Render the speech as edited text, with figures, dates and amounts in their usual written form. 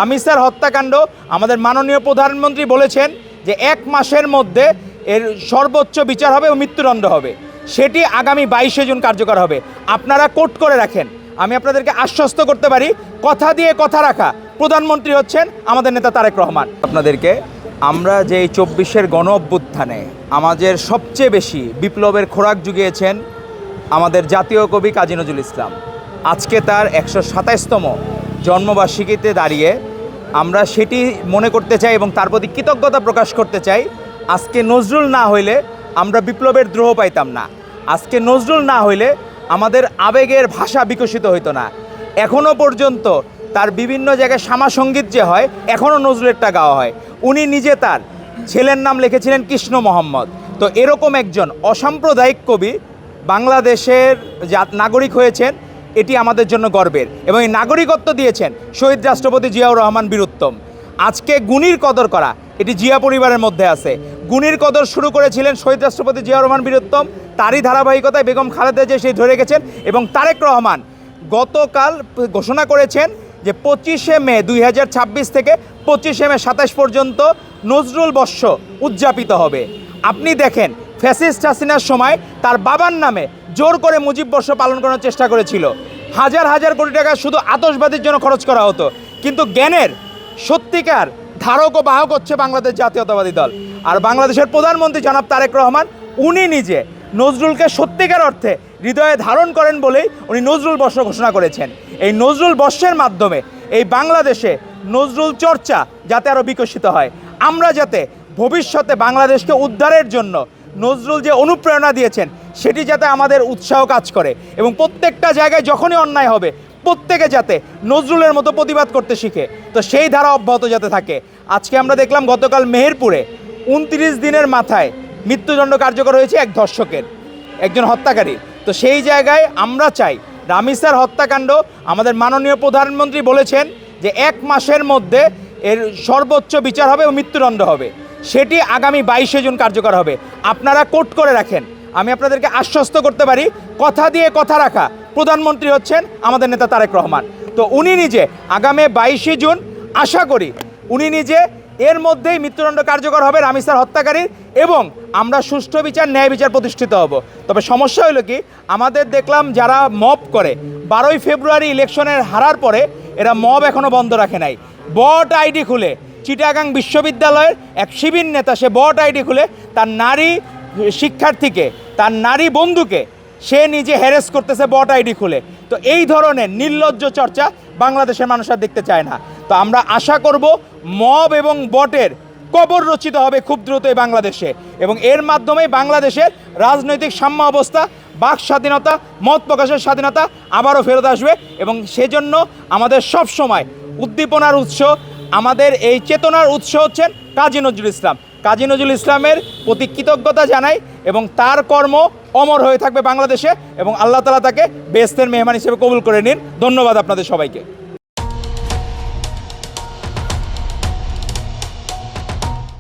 আমিসার হত্যাকাণ্ড আমাদের মাননীয় প্রধানমন্ত্রী বলেছেন যে 1 মাসের মধ্যে এর সর্বোচ্চ বিচার হবে ও মৃত্যুদণ্ড হবে। সেটি আগামী 22শে জুন কার্যকর হবে। আপনারা কোট করে রাখেন। আমি আপনাদেরকে আশ্বস্ত করতে পারি, কথা দিয়ে কথা রাখা প্রধানমন্ত্রী হচ্ছেন আমাদের নেতা তারেক রহমান। আপনাদেরকে আমরা যে 24-এর গণ অভ্যুত্থানে আমাদের সবচেয়ে বেশি বিপ্লবের খোরাক জুগিয়েছেন আমাদের জাতীয় কবি কাজী নজরুল ইসলাম। আজকে তার 127তম জন্মবার্ষিকীতে দাঁড়িয়ে আমরা সেটি মনে করতে চাই এবং তার প্রতি কৃতজ্ঞতা প্রকাশ করতে চাই। আজকে নজরুল না হইলে আমরা বিপ্লবের দ্রোহ পাইতাম না। আজকে নজরুল না হইলে আমাদের আবেগের ভাষা বিকশিত হইতো না। এখনও পর্যন্ত তার বিভিন্ন জায়গায় শ্যামাসঙ্গীত যে হয়, এখনও নজরুলেরটা গাওয়া হয়। উনি নিজে তার ছেলের নাম লিখেছিলেন কৃষ্ণ মোহাম্মদ। তো এরকম একজন অসাম্প্রদায়িক কবি বাংলাদেশের নাগরিক হয়েছেন, এটি আমাদের জন্য গর্বের। এবং এই নাগরিকত্ব দিয়েছেন শহীদ রাষ্ট্রপতি জিয়াউর রহমান বীরুত্তম। আজকে গুণীর কদর করা এটি জিয়া পরিবারের মধ্যে আছে। গুণীর কদর শুরু করেছিলেন শহীদ রাষ্ট্রপতি জিয়াউর রহমান বীরুত্তম, তারই ধারাবাহিকতায় বেগম খালেদা জিয়া সেই ধরে গেছেন। এবং তারেক রহমান গতকাল ঘোষণা করেছেন যে 25শে মে 2026 থেকে 25শে মে 27 পর্যন্ত নজরুল বর্ষ উদযাপিত হবে। আপনি দেখেন, ফ্যাসিস্ট হাসিনার সময় তার বাবার নামে জোর করে মুজিব বর্ষ পালন করার চেষ্টা করেছিল। হাজার হাজার কোটি টাকা শুধু আতশবাজির জন্য খরচ করা হতো। কিন্তু জ্ঞানের সত্যিকার ধারক ও বাহক হচ্ছে বাংলাদেশ জাতীয়তাবাদী দল। আর বাংলাদেশের প্রধানমন্ত্রী জনাব তারেক রহমান, উনি নিজে নজরুলকে সত্যিকার অর্থে হৃদয়ে ধারণ করেন বলেই উনি নজরুল বর্ষ ঘোষণা করেছেন। এই নজরুল বর্ষের মাধ্যমে এই বাংলাদেশে নজরুল চর্চা যাতে আরও বিকশিত হয়, আমরা যাতে ভবিষ্যতে বাংলাদেশকে উদ্ধারের জন্য নজরুল যে অনুপ্রেরণা দিয়েছেন সেটি যাতে আমাদের উৎসাহ কাজ করে এবং প্রত্যেকটা জায়গায় যখনই অন্যায় হবে প্রত্যেকে যাতে নজরুলের মতো প্রতিবাদ করতে শিখে, তো সেই ধারা অব্যাহত যাতে থাকে। আজকে আমরা দেখলাম গতকাল মেহেরপুরে 29 দিনের মাথায় মৃত্যুদণ্ড কার্যকর হয়েছে এক ধর্ষকের, একজন হত্যাকারী। তো সেই জায়গায় আমরা চাই, রামিসার হত্যাকাণ্ড আমাদের মাননীয় প্রধানমন্ত্রী বলেছেন যে 1 মাসের মধ্যে এর সর্বোচ্চ বিচার হবে ও মৃত্যুদণ্ড হবে। সেটি আগামী 22শে জুন কার্যকর হবে। আপনারা কোট করে রাখেন। আমি আপনাদেরকে আশ্বস্ত করতে পারি, কথা দিয়ে কথা রাখা প্রধানমন্ত্রী হচ্ছেন আমাদের নেতা তারেক রহমান। তো উনি নিজে আগামী 22শে জুন আশা করি উনি নিজে এর মধ্যেই মৃত্যুদণ্ড কার্যকর হবে রামিসার হত্যাকারীর, এবং আমরা সুষ্ঠু বিচার, ন্যায় বিচার প্রতিষ্ঠিত হব। তবে সমস্যা হলো কি, আমাদের দেখলাম যারা মব করে 12ই ফেব্রুয়ারি ইলেকশনের হারার পরে এরা মব এখনও বন্ধ রাখে নাই। বট আইডি খুলে চিটাগাং বিশ্ববিদ্যালয়ের এক শিবির নেতা সে বট আইডি খুলে তার নারী শিক্ষার্থীকে, তার নারী বন্ধুকে সে নিজে হ্যারেস করতেছে বট আইডি খুলে। তো এই ধরনের নির্লজ্জ চর্চা বাংলাদেশের মানুষ আর দেখতে চায় না। তো আমরা আশা করব মব এবং বটের কবর রচিত হবে খুব দ্রুত এই বাংলাদেশে, এবং এর মাধ্যমেই বাংলাদেশের রাজনৈতিক সাম্য অবস্থা, বাক স্বাধীনতা, মত প্রকাশের স্বাধীনতা আবারও ফেরত আসবে। এবং সেজন্য আমাদের সব সময় উদ্দীপনার উৎস, আমাদের এই চেতনার উৎস হচ্ছেন কাজী নজরুল ইসলাম। কাজী নজরুল ইসলামের প্রতি কৃতজ্ঞতা জানাই এবং তার কর্ম অমর হয়ে থাকবে বাংলাদেশে, এবং আল্লাহ তাআলা তাকে বেহেশতের মেহমান হিসেবে কবুল করে নিন। ধন্যবাদ আপনাদের সবাইকে।